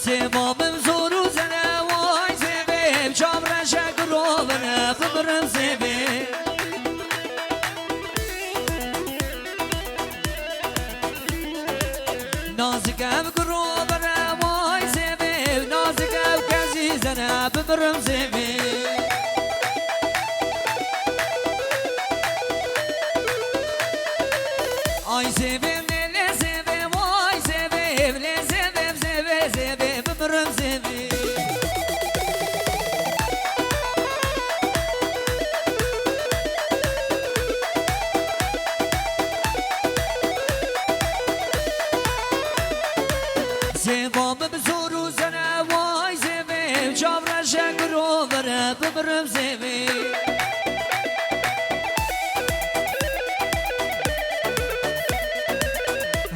سبابم زورو زنه وای زبه جام رشک رو بره ببرم زبه نازکم کرو بره وای زبه نازکم کسی زنه ببرم زبه آی زبه مله زبه وای زبه مله زبه زبه زبه ببرم زبه زباب بزورو زنه وای زبه جام رشک رو بره ببرم زبه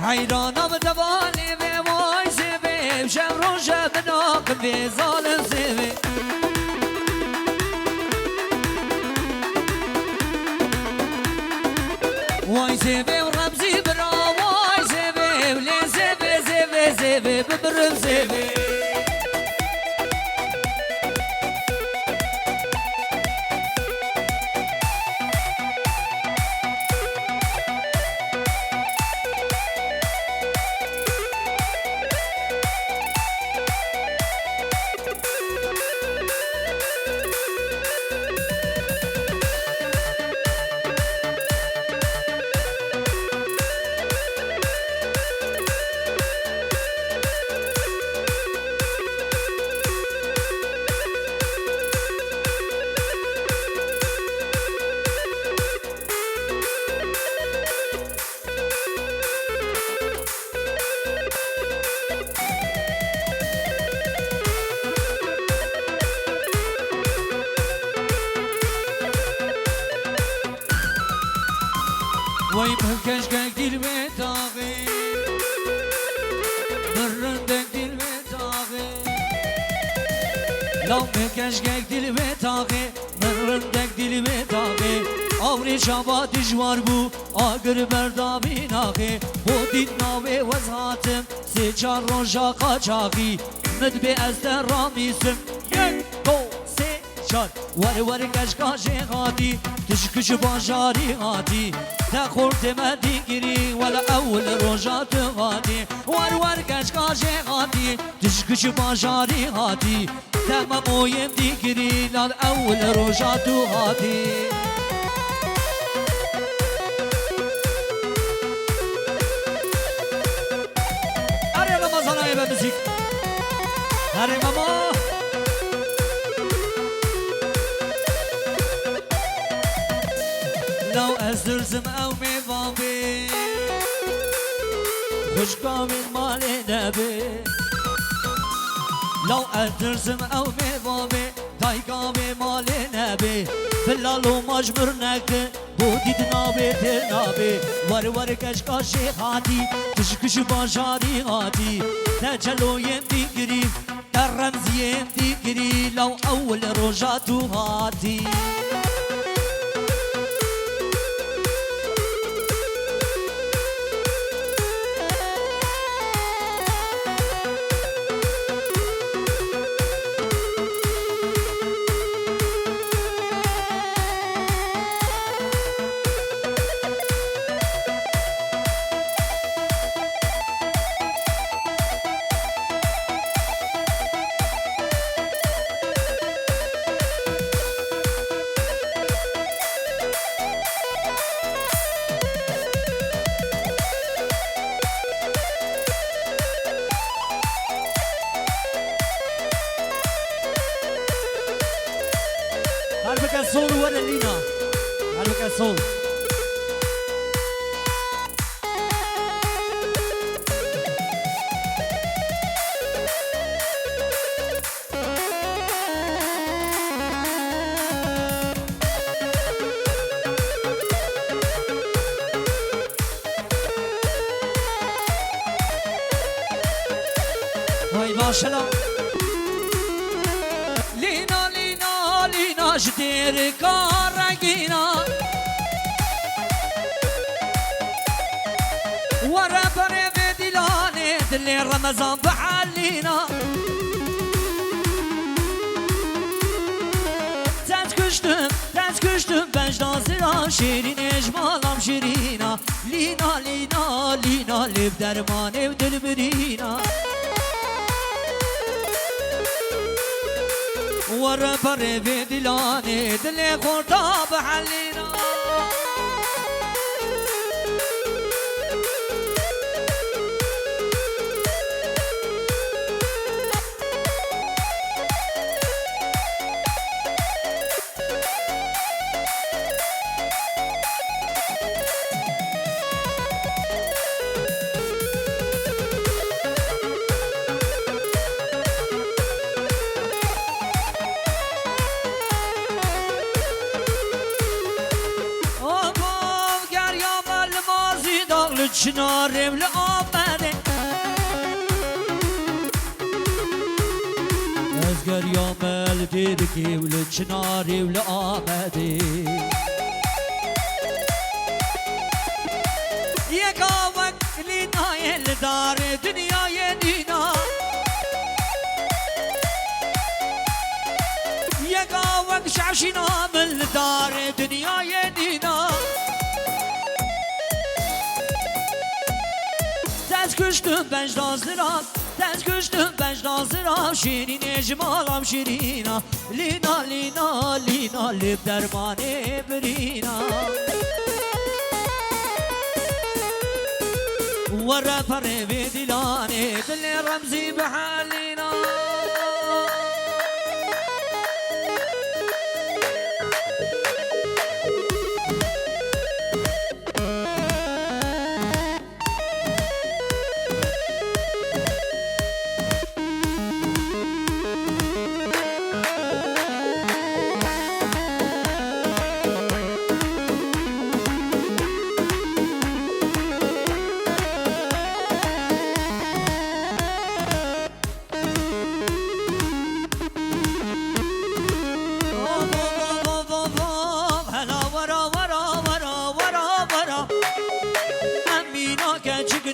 حیرانم دوانه به وای زبه شب رو شب ناکم به ظالم زبه وای زبه و رمزی برا وای زبه و لی زبه زبه زبه ببرم زبه وای مهکش که دل به تاغه مرندک دل به تاغه لو مهکش که دل به تاغه مرندک دل به تاغه آوری شبا دجوار بو آگر بردابی ناغه بودید ناوه وزهاتم سی چار روژا قاچاقی مد به از در رامیسم یک دو سه چار ور کش کاشه غادی تشکش باشاری غادی تخورت مدی گیری ولا اول روجات غادي ور کش کاشه غادي تشکش باشاری غادي تمام مویم دیگری لال اول روجات غادي اره رمضان ای به موزیک اره ماما لو أزرزم أو مبابي خشقا من مال نبي لو أزرزم أو مبابي تايقا من مال نبي فلالو مجبر نك بوديد نابي تنابي ور كشكا شيخاتي تشكش باشاري غاتي تجلو يمدي قريب الرمز يمدي قريب لو أول روجاتو غاتي قلبك الصول ولا لينا قلبك الصول وای ماشاءالله لینا لینا لینا جدیر کارگینا ورا بره بدلانه دل رمضان بحالينا tez küştüm Bejda zira şirin ecmalam şirina Lina lina lina Lev derman ev dilbirina ورا فري في دلاني دلي خورتا بحلينا چنارم لآمده از گریام الدیدکی ول چنارم لآمده یکا وقت لینای لدار دنیای دینا یکا وقت شعشنا من لدار دنیای دینا Tez küştüm Bejda zira Tez küştüm Bejda zira Şirin ecmalam şirina Lina lina lina Lib dermane birina Vara fare ve dilane Dili ramzi behalina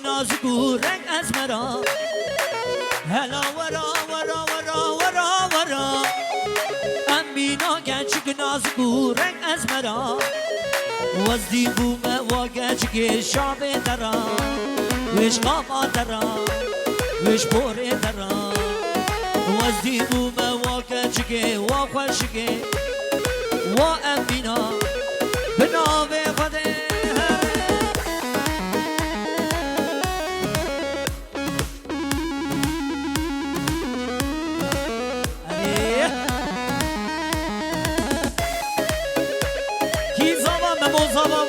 نازگو رنگ از مرا هلا ورا ورا ورا ورا ورا امینا گنچک نازگو رنگ از مرا وزدی بومه و گنچک شعب درا وش قاما درا وش بوره درا وزدی بومه و گنچک و خوشک و امینا بناوه خده Zava,